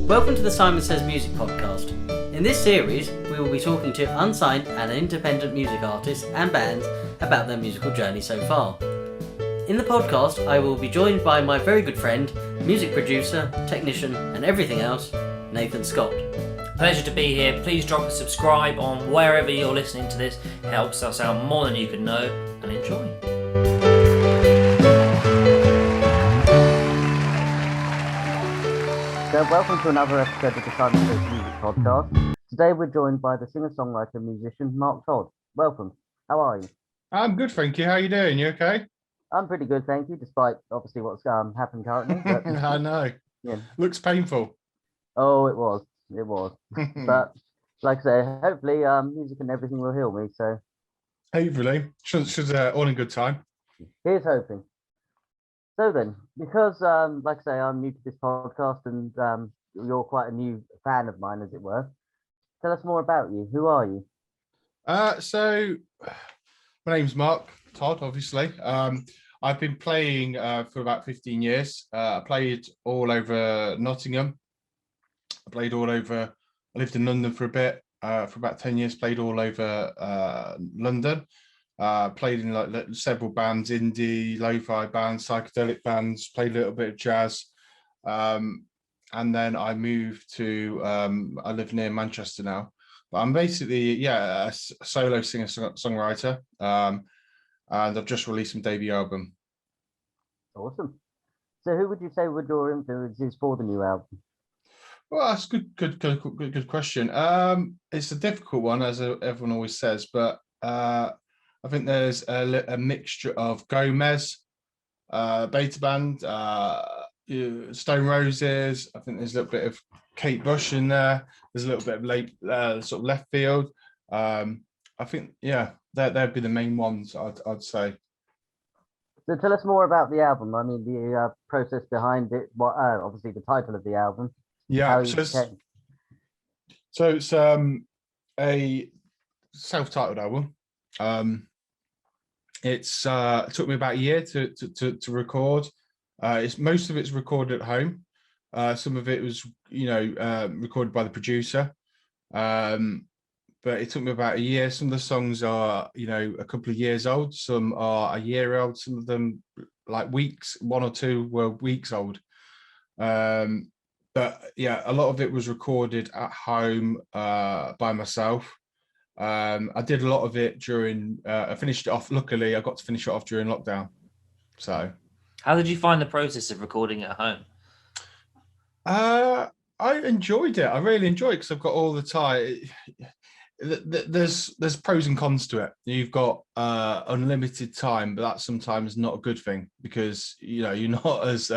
Welcome to the Simon Says Music podcast. In this series, we will be talking to unsigned and independent music artists and bands about their musical journey so far. In the podcast, I will be joined by my very good friend, music producer, technician, and everything else, Nathan Scott. Pleasure to be here. Please drop a subscribe on wherever you're listening to this. It helps us out more than you can know, and enjoy. So welcome to another episode of the Simonsaysmusicpromotions Music podcast. Today we're joined by the singer-songwriter musician Marc Todd. Welcome. How are you? I'm good, thank you. How are you doing? You okay? I'm pretty good, thank you, despite obviously what's happened currently. But, I know. Yeah. Looks painful. Oh, it was. But like I say, hopefully music and everything will heal me. So Hopefully. Should all in good time. here's hoping. So then, because like I say, I'm new to this podcast and you're quite a new fan of mine, as it were. Tell us more about you. Who are you? So my name's Marc Todd, obviously. I've been playing for about 15 years. I played all over Nottingham. I lived in London for a bit, for about 10 years, played all over London. Played in several bands, indie, lo-fi bands, psychedelic bands, played a little bit of jazz. And then I moved to, I live near Manchester now. But I'm basically, a solo singer-songwriter. And I've just released my debut album. Awesome. So who would you say were your influences for the new album? Well, that's a good question. It's a difficult one, as everyone always says, but I think there's a mixture of Gomez, Beta Band, Stone Roses. I think there's a little bit of Kate Bush in there. There's a little bit of late, sort of left field. I think, that'd be the main ones, I'd say. So tell us more about the album. I mean, the process behind it. What, obviously, the title of the album. Yeah, so it's a self-titled album. It took me about a year to record. Most of it's recorded at home. Some of it was, recorded by the producer. But it took me about a year. Some of the songs are, a couple of years old. Some are a year old. Some of them, like weeks, one or two were weeks old. But yeah, a lot of it was recorded at home by myself. I did a lot of it during, I finished it off, luckily I got to finish it off during lockdown. So. How did you find the process of recording at home? I enjoyed it. I really enjoyed it because I've got all the time. There's pros and cons to it. You've got unlimited time, but that's sometimes not a good thing because you're not as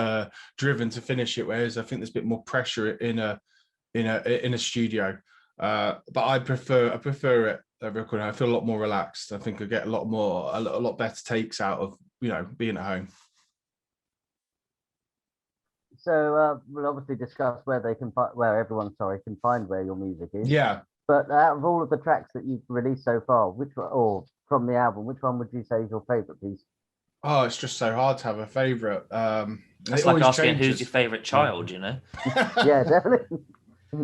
driven to finish it. Whereas I think there's a bit more pressure in a studio. But I prefer it recording. I feel a lot more relaxed. I think I get a lot better takes out of being at home. So we'll obviously discuss where everyone can find where your music is. Yeah. But out of all of the tracks that you've released so far, from the album, which one would you say is your favourite piece? Oh, it's just so hard to have a favourite. It's like asking who's your favourite child, Yeah, definitely.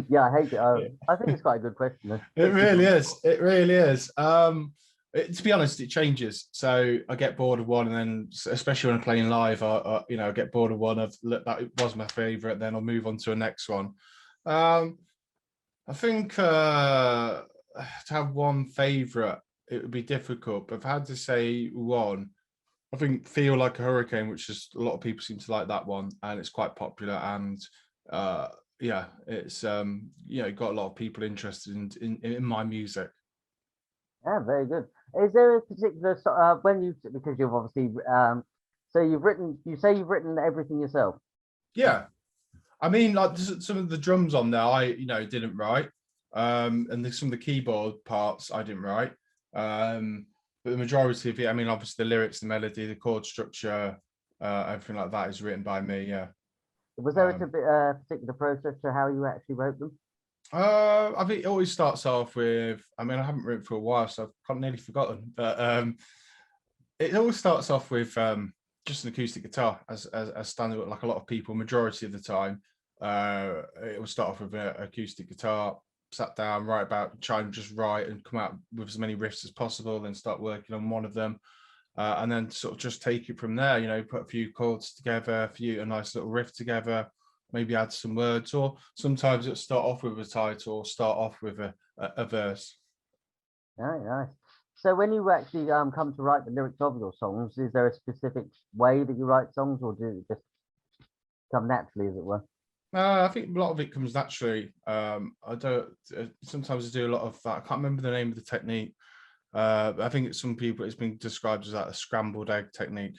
Yeah, I hate it. I think it's quite a good question. It really is. To be honest, it changes. So I get bored of one, and then especially when I'm playing live, I get bored of one. That was my favourite. Then I'll move on to a next one. I think to have one favourite, it would be difficult. But if I had to say one, I think "Feel Like a Hurricane," which is a lot of people seem to like that one, and it's quite popular. And it's got a lot of people interested in my music. Yeah, very good. Is there a particular because you've obviously you say you've written everything yourself? Yeah. I mean, like some of the drums on there, I didn't write, and some of the keyboard parts I didn't write, but the majority of it, I mean, obviously the lyrics, the melody, the chord structure, everything like that is written by me. Yeah. Was there a particular process to how you actually wrote them? I think it always starts off with. I mean, I haven't written for a while, so I've nearly forgotten, but it always starts off with just an acoustic guitar as standard, like a lot of people, majority of the time. It will start off with an acoustic guitar, sat down, try and just write and come out with as many riffs as possible, then start working on one of them. And then sort of just take it from there, put a few chords together, a nice little riff together, maybe add some words, or sometimes it'll start off with a title or start off with a verse. Very nice. So when you actually come to write the lyrics of your songs, is there a specific way that you write songs, or do it just come naturally, as it were? I think a lot of it comes naturally. Sometimes I do a lot of that. I can't remember the name of the technique. I think it's been described as like a scrambled egg technique,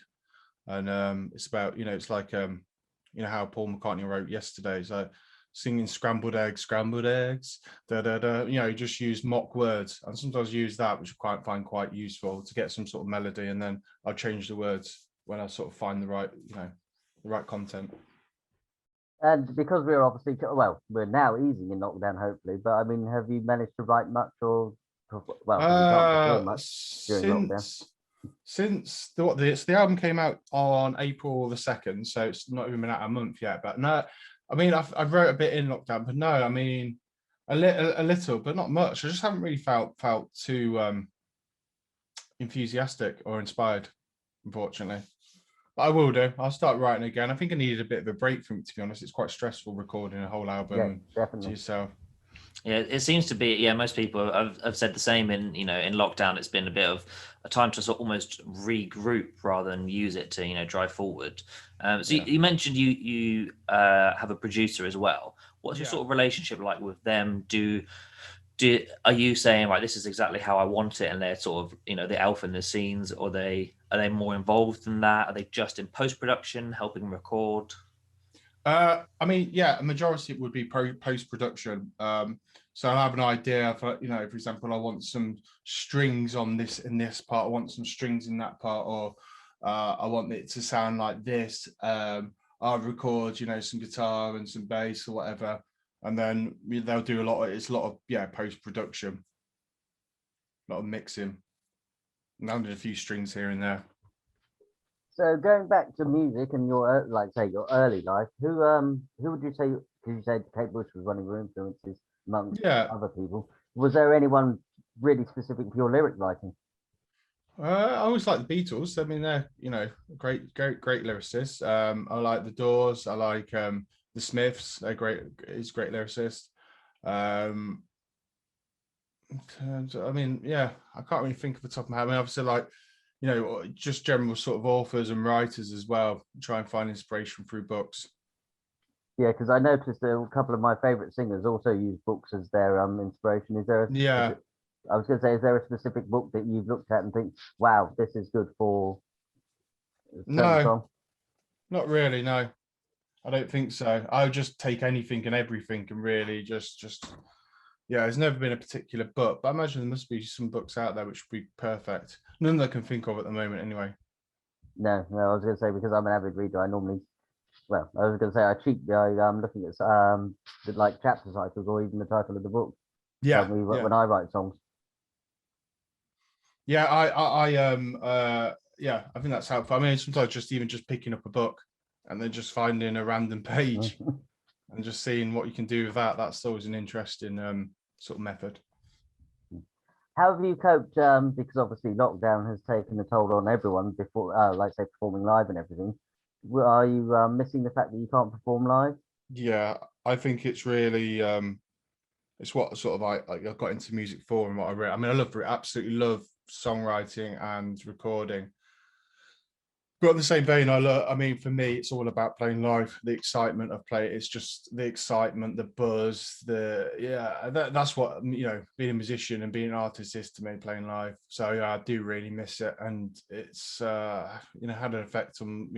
and it's about it's like how Paul McCartney wrote Yesterday. So singing scrambled eggs, da da da. You just use mock words, and sometimes use that, which I find quite useful to get some sort of melody, and then I'll change the words when I sort of find the right the right content. And because we're obviously, well, we're now easing in lockdown, hopefully. But I mean, have you managed to write much, or well, you can't perform much during lockdown? Since the album came out on April the 2nd, so it's not even been out a month yet. But no, I mean, I've wrote a bit in lockdown, but no, I mean, a little, but not much. I just haven't really felt too enthusiastic or inspired, unfortunately. But I will do. I'll start writing again. I think I needed a bit of a break from it, to be honest. It's quite stressful recording a whole album to yourself. Yeah, it seems to be. Yeah, most people have said the same. In lockdown, it's been a bit of a time to sort of almost regroup rather than use it to drive forward. You mentioned you have a producer as well. What's your sort of relationship like with them? Are you saying, right, this is exactly how I want it, and they're sort of the alpha in the scenes, or are they more involved than that? Are they just in post-production helping record? I mean, yeah, a majority would be post-production. So I'll have an idea for, for example, I want some strings on this in this part, I want some strings in that part, or I want it to sound like this. I'll record, some guitar and some bass or whatever, and then they'll do a lot of post-production, a lot of mixing, and I'll do a few strings here and there. So going back to music and your your early life, who would you say? Because you said Kate Bush was one of your influences amongst other people. Was there anyone really specific for your lyric writing? I always like the Beatles. I mean, they're great lyricists. I like the Doors. I like the Smiths. They're great. He's a great lyricist. I mean, yeah, I can't really think of the top of my head. I mean, obviously, like just general sort of authors and writers as well. Try and find inspiration through books. Yeah, because I noticed a couple of my favorite singers also use books as their inspiration. Is there I was going to say, is there a specific book that you've looked at and think, wow, this is good for a certain song? Not really, no. I don't think so. I would just take anything and everything and really just there's never been a particular book, but I imagine there must be some books out there which would be perfect. None that I can think of at the moment anyway. No, I was going to say, because I'm an avid reader, I normally, I was going to say I cheat by looking at the chapter titles or even the title of the book. When I write songs. Yeah, I think that's helpful. I mean, sometimes just picking up a book and then just finding a random page and just seeing what you can do with that. That's always an interesting sort of method. How have you coped? Because obviously lockdown has taken a toll on everyone before, performing live and everything. Are you missing the fact that you can't perform live? Yeah, I think it's really it's what sort of I got into music for and what I read. I mean, absolutely love songwriting and recording. But in the same vein, I mean, for me, it's all about playing live. The excitement of play. It's just the excitement, the buzz, that's what being a musician and being an artist is to me, playing live. So yeah, I do really miss it, and it's had an effect on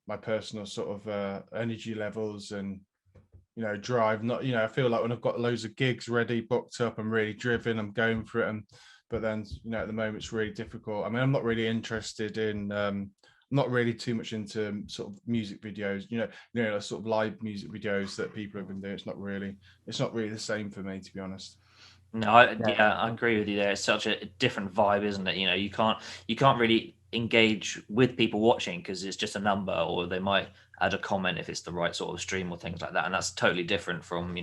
my personal sort of energy levels and drive. Not I feel like when I've got loads of gigs ready, booked up, I'm really driven, I'm going for it, but then at the moment it's really difficult. I mean, I'm not really interested in not really too much into sort of music videos, sort of live music videos that people have been doing. It's not really the same for me, to be honest. No, I agree with you there. It's such a different vibe, isn't it? You can't really engage with people watching because it's just a number, or they might add a comment if it's the right sort of stream or things like that. And that's totally different from,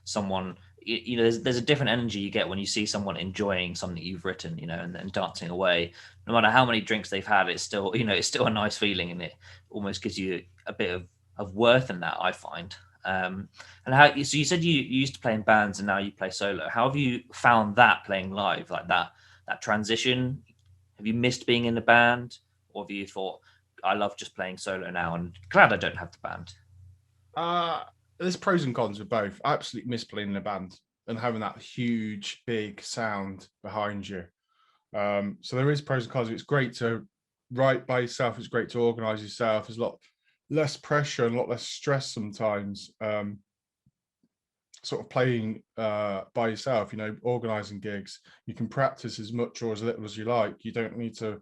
someone, there's a different energy you get when you see someone enjoying something you've written, and dancing away. No matter how many drinks they've had, it's still, it's still a nice feeling, and it almost gives you a bit of worth in that, I find. And so you said you used to play in bands and now you play solo. How have you found that playing live, like that transition? Have you missed being in the band, or have you thought, I love just playing solo now and glad I don't have the band? There's pros and cons with both. I absolutely miss playing in a band and having that huge, big sound behind you. So there is pros and cons. It's great to write by yourself. It's great to organize yourself. There's a lot less pressure and a lot less stress sometimes. Sort of playing by yourself, organizing gigs. You can practice as much or as little as you like. You don't need to,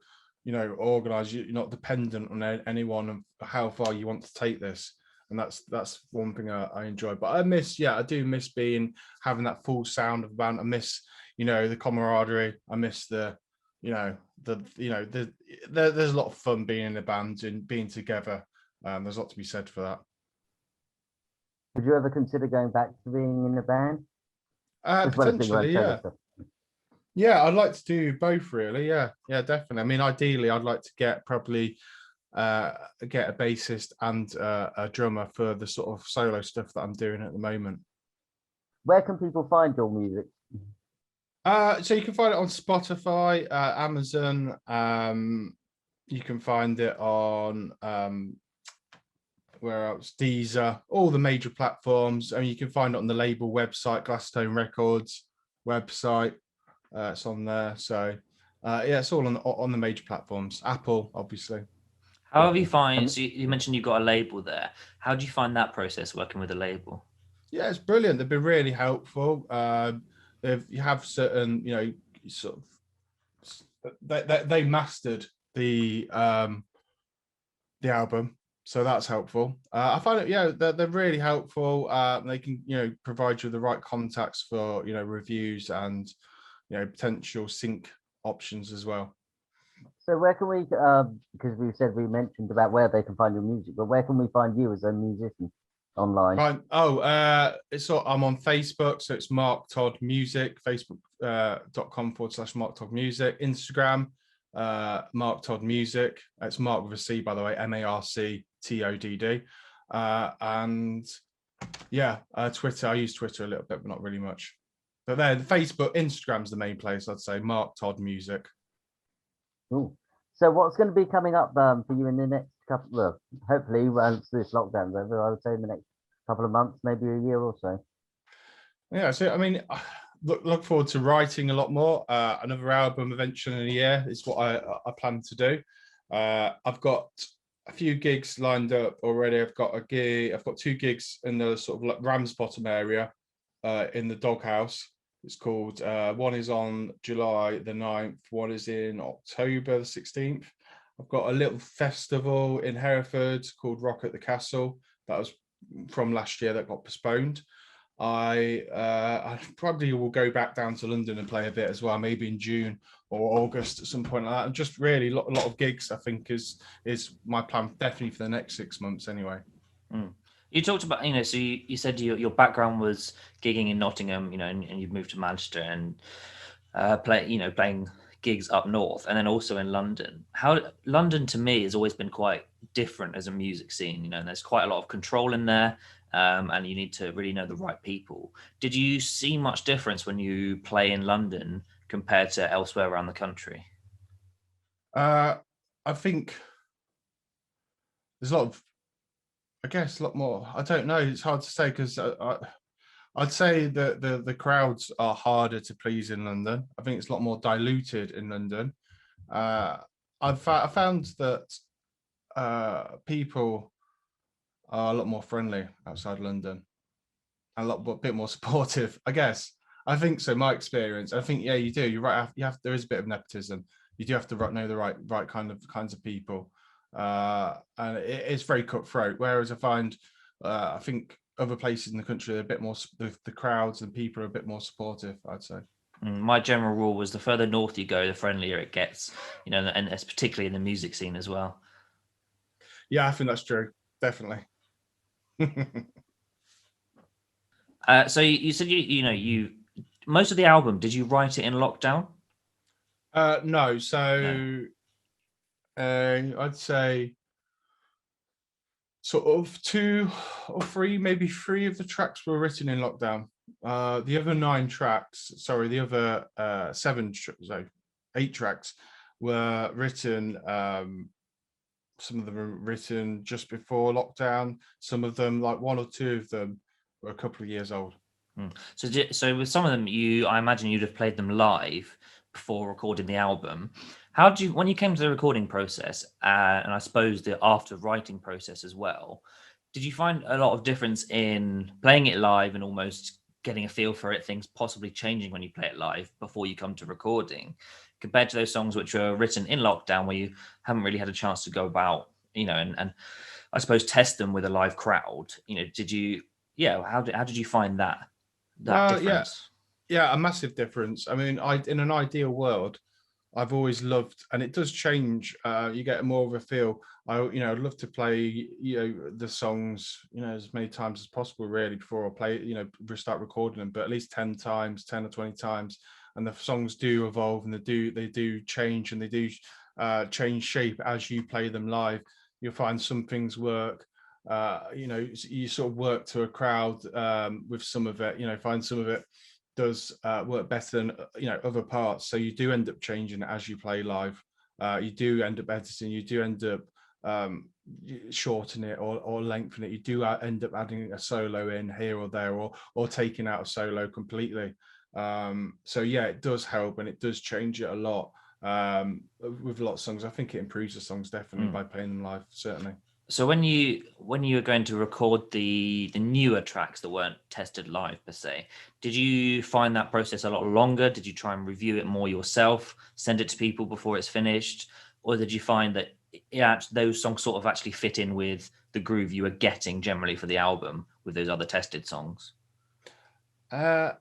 organize. You're not dependent on anyone of how far you want to take this. And that's one thing I enjoy. But I do miss having that full sound of a band. I miss, the camaraderie. I miss there's a lot of fun being in a band and being together. There's a lot to be said for that. Would you ever consider going back to being in a band? Potentially, yeah. Yeah, I'd like to do both, really. Yeah, definitely. I mean, ideally, I'd like to get a bassist and a drummer for the sort of solo stuff that I'm doing at the moment. Where can people find your music? So you can find it on Spotify, Amazon. You can find it on where else? Deezer, all the major platforms. I mean, you can find it on the label website, Glasstone Records website. It's on there. So it's all on the major platforms. Apple, obviously. How have you find? So you mentioned you got a label there. How do you find that process working with a label? Yeah, it's brilliant. They've been really helpful. You have certain, sort of, they mastered the album. So that's helpful. I find it, they're really helpful. They can, provide you with the right contacts for, reviews and, potential sync options as well. So where can we, because we mentioned about where they can find your music, but where can we find you as a musician online? Right. I'm on Facebook, so it's Marc Todd Music, facebook.com/Marc Todd Music, Instagram, Marc Todd Music. It's Mark with a C, by the way, MarcTodd. And Twitter. I use Twitter a little bit, but not really much. But then Facebook, Instagram's the main place, I'd say. Marc Todd Music. Ooh. So what's going to be coming up for you in the next couple? Well, hopefully once this lockdown's over, I would say in the next couple of months, maybe a year or so. Yeah. So I mean, look forward to writing a lot more. Another album eventually in a year is what I plan to do. I've got a few gigs lined up already. I've got 2 gigs in the sort of like Ramsbottom area in the Doghouse. It's called, one is on July the 9th, one is in October the 16th. I've got a little festival in Hereford called Rock at the Castle. That was from last year that got postponed. I probably will go back down to London and play a bit as well, maybe in June or August at some point like that. And just really a lot of gigs, I think, is my plan definitely for the next 6 months anyway. You talked about, so you said your background was gigging in Nottingham, and you've moved to Manchester and playing gigs up north, and then also in London. London to me has always been quite different as a music scene, and there's quite a lot of control in there, and you need to really know the right people. Did you see much difference when you play in London compared to elsewhere around the country? I think there's a lot more. I don't know. It's hard to say because I'd say that the crowds are harder to please in London. I think it's a lot more diluted in London. I found that people are a lot more friendly outside London, and a bit more supportive, I guess. I think so. My experience. I think you do. You're right. There is a bit of nepotism. You do have to know the right kinds of people. And it's very cutthroat. Whereas I think other places in the country are a bit more, the crowds and people are a bit more supportive, I'd say. My general rule was the further north you go, the friendlier it gets, and it's particularly in the music scene as well. Yeah, I think that's true. Definitely. So you said you most of the album, did you write it in lockdown? No, so I'd say sort of 2 or 3, maybe 3 of the tracks were written in lockdown. The other 9 tracks, sorry, the other 8 tracks were written. Some of them were written just before lockdown. Some of them, like 1 or 2 of them, were a couple of years old. So with some of them, I imagine you'd have played them live before recording the album. How do you, when you came to the recording process, and I suppose the after writing process as well, did you find a lot of difference in playing it live and almost getting a feel for it, things possibly changing when you play it live before you come to recording, compared to those songs which were written in lockdown where you haven't really had a chance to go about, and I suppose test them with a live crowd? Did you, how did you find that difference? Yeah, a massive difference. I mean, in an ideal world, I've always loved, and it does change. You get more of a feel. I'd love to play, the songs, as many times as possible, really, before I play, start recording them. But at least 10 times, 10 or 20 times, and the songs do evolve, and they do change, and they do change shape as you play them live. You'll find some things work. You sort of work to a crowd with some of it. Find some of it does work better than other parts, so you do end up changing it as you play live. You do end up editing, you do end up shortening it or lengthening it. You do end up adding a solo in here or there, or taking out a solo completely. So yeah, it does help, and it does change it a lot. With a lot of songs, I think it improves the songs definitely by playing them live, certainly. So when you were going to record the newer tracks that weren't tested live per se, did you find that process a lot longer? Did you try and review it more yourself, send it to people before it's finished, or did you find that those songs sort of actually fit in with the groove you were getting generally for the album with those other tested songs? I've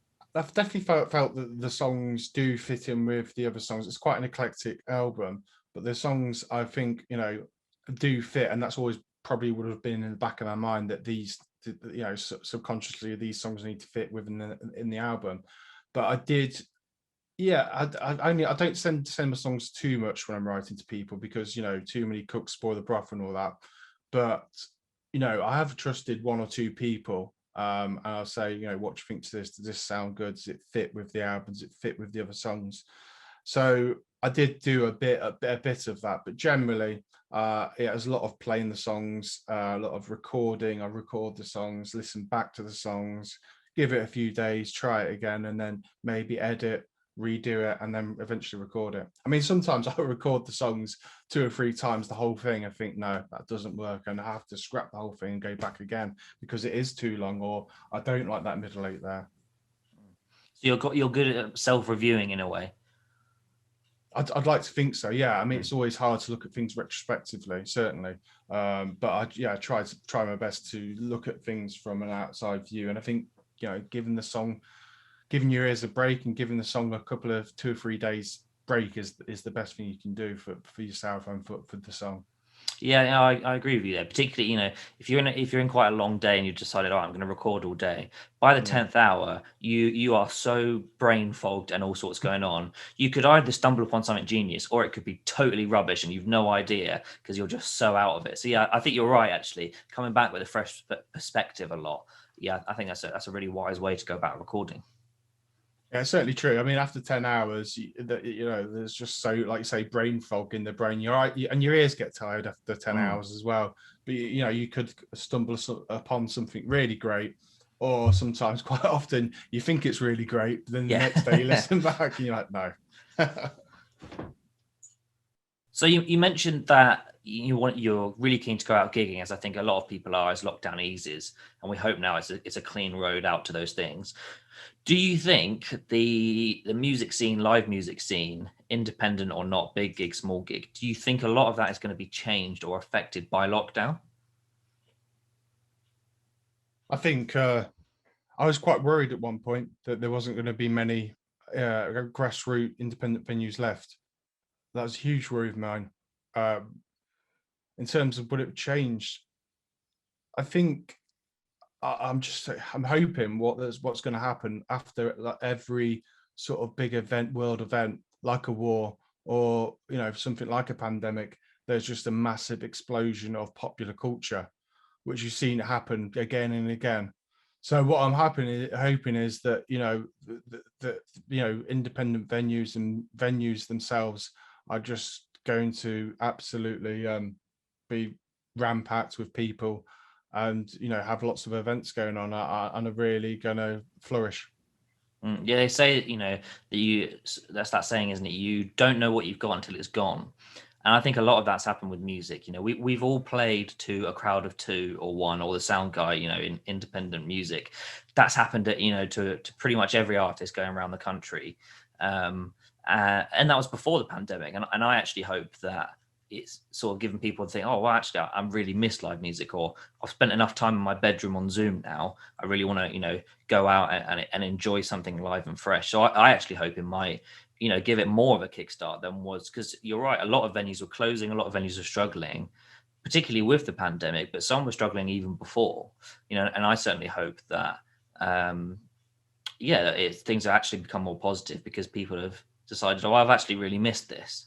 definitely felt that the songs do fit in with the other songs. It's quite an eclectic album, but the songs, I think, do fit, and that's always probably would have been in the back of my mind, that these, subconsciously, these songs need to fit within in the album. But I did, I don't send my songs too much when I'm writing to people, because too many cooks spoil the broth and all that. But I have trusted 1 or 2 people, and I'll say, what do you think to this? Does this sound good? Does it fit with the album? Does it fit with the other songs? So I did do a bit of that, but generally, it was a lot of playing the songs, a lot of recording. I record the songs, listen back to the songs, give it a few days, try it again, and then maybe edit, redo it, and then eventually record it. I mean, sometimes I'll record the songs 2 or 3 times, the whole thing. I think, no, that doesn't work, and I have to scrap the whole thing and go back again because it is too long, or I don't like that middle 8 there. So you're good at self-reviewing in a way. I'd like to think so. Yeah, I mean, it's always hard to look at things retrospectively, certainly. But I try my best to look at things from an outside view. And I think, giving your ears a break and giving the song a couple of 2 or 3 days break is the best thing you can do for yourself and for the song. Yeah, I agree with you there. Particularly, if you're in quite a long day and you've decided, I'm going to record all day. By the 10th hour, you are so brain fogged and all sorts going on. You could either stumble upon something genius, or it could be totally rubbish and you've no idea because you're just so out of it. So yeah, I think you're right. Actually, coming back with a fresh perspective a lot. Yeah, I think that's a really wise way to go about recording. Yeah, it's certainly true. I mean, after 10 hours, there's just so, like you say, brain fog in the brain. You're right, and your ears get tired after 10 hours as well. But you could stumble upon something really great, or sometimes, quite often, you think it's really great, but then the next day you listen back and you're like, no. So you mentioned that you're really keen to go out gigging, as I think a lot of people are, as lockdown eases, and we hope now it's a clean road out to those things. Do you think the music scene, live music scene, independent or not, big gig, small gig, do you think a lot of that is going to be changed or affected by lockdown? I think I was quite worried at one point that there wasn't going to be many grassroots independent venues left. That was a huge worry of mine. In terms of what it changed, I think I'm hoping what's going to happen after every sort of big event, world event, like a war or something like a pandemic. There's just a massive explosion of popular culture, which you've seen happen again and again. So what I'm hoping is that independent venues and venues themselves are just going to absolutely be rampacked with people, and have lots of events going on and are really going to flourish. Yeah, they say that's that saying, isn't it? You don't know what you've got until it's gone. And I think a lot of that's happened with music. We've all played to a crowd of 2 or 1, or the sound guy, in independent music. That's happened to pretty much every artist going around the country. And that was before the pandemic. And I actually hope that it's sort of given people to think, oh, well, actually, I really miss live music, or I've spent enough time in my bedroom on Zoom now. I really want to, go out and enjoy something live and fresh. So I actually hope it might, give it more of a kickstart than was, because you're right. A lot of venues were closing. A lot of venues are struggling, particularly with the pandemic, but some were struggling even before, and I certainly hope that, things have actually become more positive because people have decided, oh, I've actually really missed this.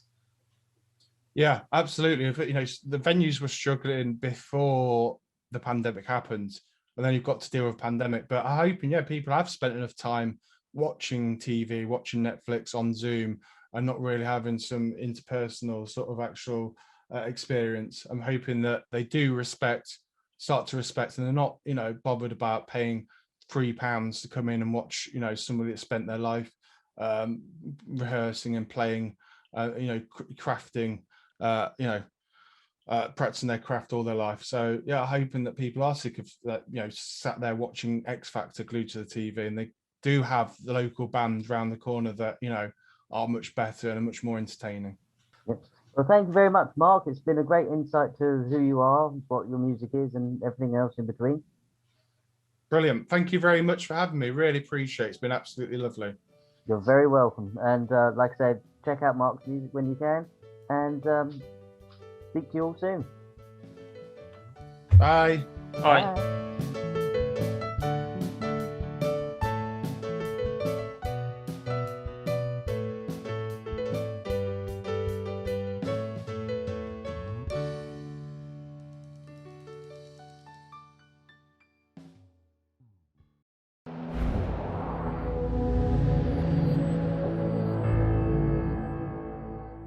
Yeah, absolutely. The venues were struggling before the pandemic happened, and then you've got to deal with pandemic. But I'm hoping, people have spent enough time watching TV, watching Netflix on Zoom, and not really having some interpersonal sort of actual experience. I'm hoping that they do start to respect, and they're not, bothered about paying £3 to come in and watch, somebody that spent their life rehearsing and playing, crafting. Practicing their craft all their life. So hoping that people are sick of that, sat there watching X Factor glued to the TV, and they do have the local bands around the corner that are much better and much more entertaining. Well, thank you very much, Mark. It's been a great insight to who you are, what your music is, and everything else in between. Brilliant. Thank you very much for having me. Really appreciate it. It's been absolutely lovely. You're very welcome. And like I said, check out Mark's music when you can. And speak to you all soon. Bye. Bye.